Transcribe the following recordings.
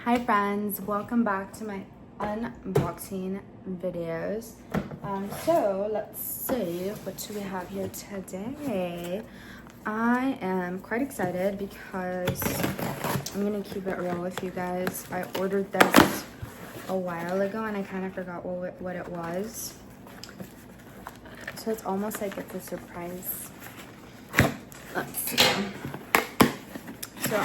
Hi friends, welcome back to my unboxing videos. So let's see, what do we have here today? I am quite excited because I'm gonna keep it real with you guys. I ordered this a while ago and I kind of forgot what it was. So it's almost like it's a surprise. Let's see. So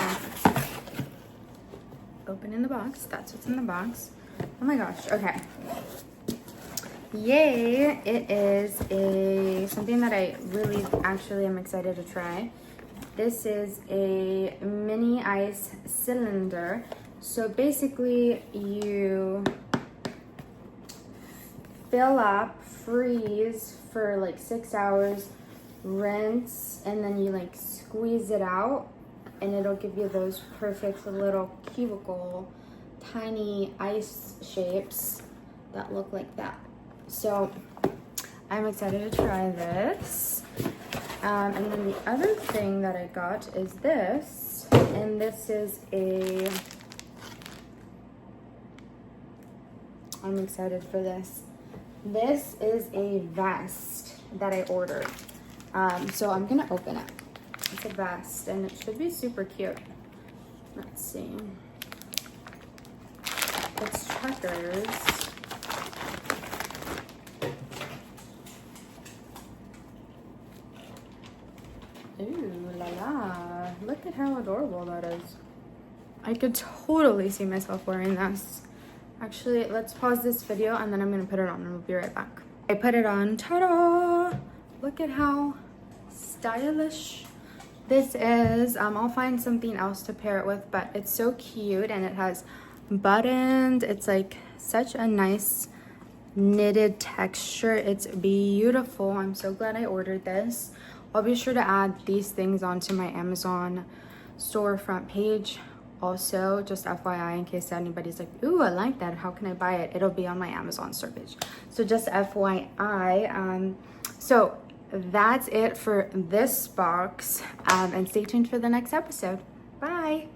opening the box. That's what's in the box. Oh my gosh. Okay. Yay! It is something that I really actually am excited to try. This is a mini ice cylinder. So basically, you fill up, freeze for like 6 hours, rinse, and then you like squeeze it out. And it'll give you those perfect little cubicle, tiny ice shapes that look like that. So I'm excited to try this. And then the other thing that I got is this. And this is I'm excited for this. This is a vest that I ordered. So I'm gonna open it. It's a vest and it should be super cute. Let's see. It's checkers. Ooh la la. Look at how adorable that is. I could totally see myself wearing this. Actually, let's pause this video and then I'm gonna put it on and we'll be right back. I put it on. Ta-da! Look at how stylish this is. I'll find something else to pair it with, but it's so cute and it has buttons. It's like such a nice knitted texture. It's beautiful. I'm so glad I ordered this. I'll be sure to add these things onto my Amazon storefront page. Also, just FYI, in case anybody's like, ooh, I like that, how can I buy it? It'll be on my Amazon store page. So just FYI. So that's it for this box, and stay tuned for the next episode. Bye.